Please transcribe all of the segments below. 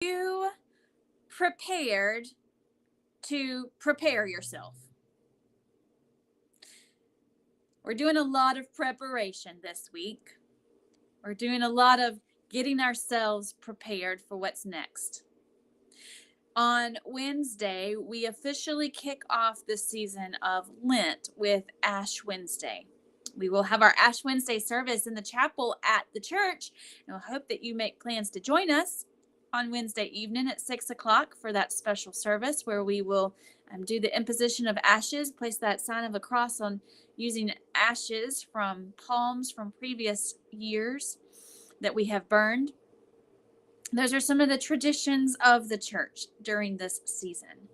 you prepared to prepare yourself? We're doing a lot of preparation this week. We're doing a lot of getting ourselves prepared for what's next. On Wednesday, we officially kick off the season of Lent with Ash Wednesday. We will have our Ash Wednesday service in the chapel at the church, and I hope that you make plans to join us on Wednesday evening at 6 o'clock for that special service where we will do the imposition of ashes, place that sign of a cross on using ashes from palms from previous years that we have burned. Those are some of the traditions of the church during this season.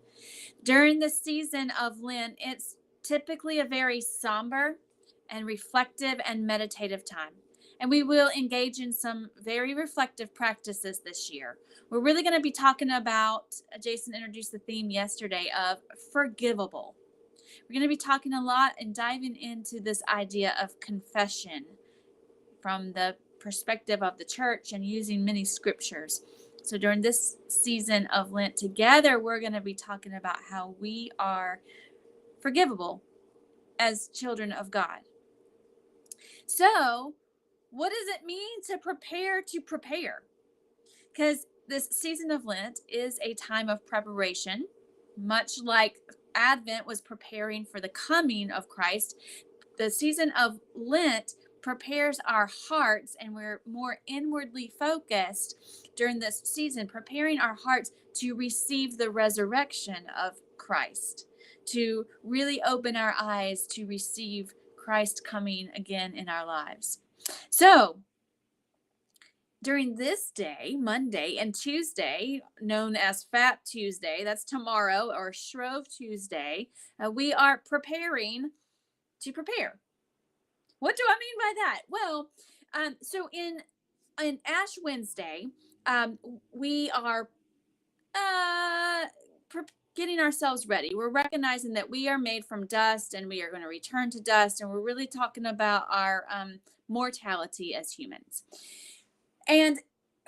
During the season of Lent, it's typically a very somber and reflective and meditative time. And we will engage in some very reflective practices this year. We're really going to be talking about, Jason introduced the theme yesterday of forgivable. We're going to be talking a lot and diving into this idea of confession from the perspective of the church and using many scriptures. So during this season of Lent together, we're going to be talking about how we are forgivable as children of God. So what does it mean to prepare to prepare? Because this season of Lent is a time of preparation, much like Advent was preparing for the coming of Christ. The season of Lent prepares our hearts, and we're more inwardly focused during this season, preparing our hearts to receive the resurrection of Christ, to really open our eyes to receive Christ coming again in our lives. So during this day, Monday and Tuesday, known as Fat Tuesday, that's tomorrow, or Shrove Tuesday, we are preparing to prepare. What do I mean by that? Well, so in Ash Wednesday, we are getting ourselves ready. We're recognizing that we are made from dust and we are going to return to dust. And we're really talking about our mortality as humans. And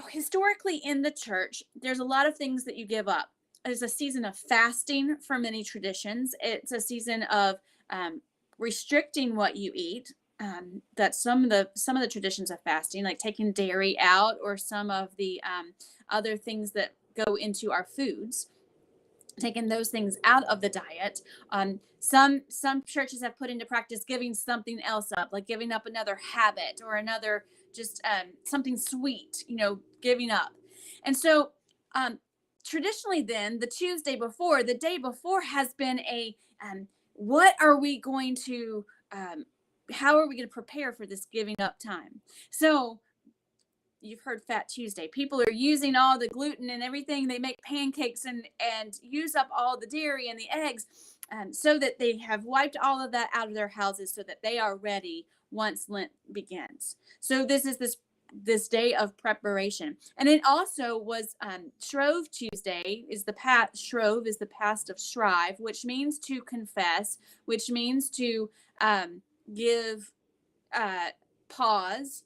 historically in the church, there's a lot of things that you give up. There's a season of fasting for many traditions. It's a season of restricting what you eat. That some of the traditions of fasting, like taking dairy out, or some of the other things that go into our foods, taking those things out of the diet. Some churches have put into practice giving something else up, like giving up another habit or another just something sweet, giving up. And so traditionally then the Tuesday before, the day before, has been a what are we going to how are we going to prepare for this giving up time? So you've heard Fat Tuesday. People are using all the gluten and everything. They make pancakes and use up all the dairy and the eggs so that they have wiped all of that out of their houses so that they are ready once Lent begins. So this is this day of preparation. And it also was Shrove Tuesday is Shrove is the past of shrive, which means to confess, which means to give pause.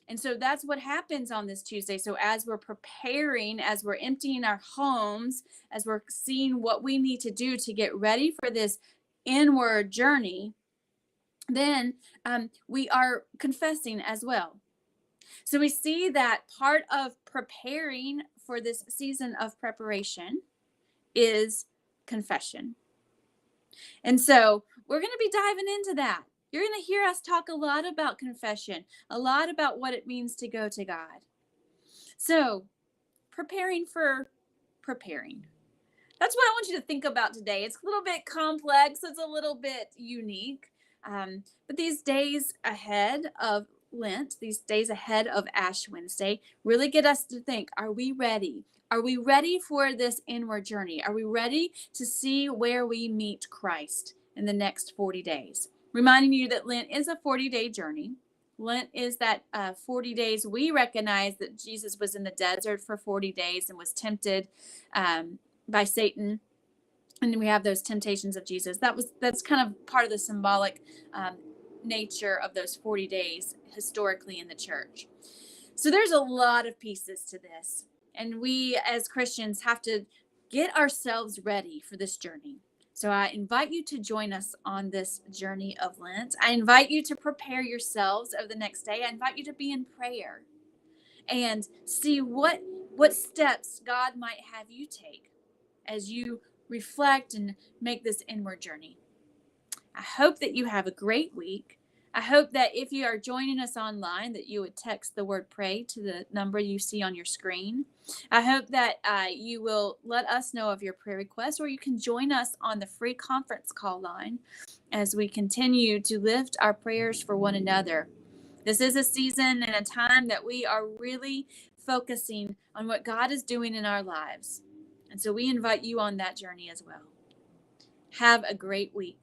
And so that's what happens on this Tuesday. So as we're preparing, as we're emptying our homes, as we're seeing what we need to do to get ready for this inward journey, then we are confessing as well. So we see that part of preparing for this season of preparation is confession. And so we're going to be diving into that. You're going to hear us talk a lot about confession, a lot about what it means to go to God. So, preparing for preparing. That's what I want you to think about today. It's a little bit complex. It's a little bit unique. But these days ahead of Lent, these days ahead of Ash Wednesday, really get us to think, are we ready? Are we ready for this inward journey? Are we ready to see where we meet Christ in the next 40 days? Reminding you that Lent is a 40-day journey. Lent is that 40 days. We recognize that Jesus was in the desert for 40 days and was tempted by Satan. And we have those temptations of Jesus. That's kind of part of the symbolic nature of those 40 days historically in the church. So there's a lot of pieces to this. And we as Christians have to get ourselves ready for this journey. So I invite you to join us on this journey of Lent. I invite you to prepare yourselves over the next day. I invite you to be in prayer and see what steps God might have you take as you reflect and make this inward journey. I hope that you have a great week. I hope that if you are joining us online, that you would text the word pray to the number you see on your screen. I hope that you will let us know of your prayer requests, or you can join us on the free conference call line as we continue to lift our prayers for one another. This is a season and a time that we are really focusing on what God is doing in our lives. And so we invite you on that journey as well. Have a great week.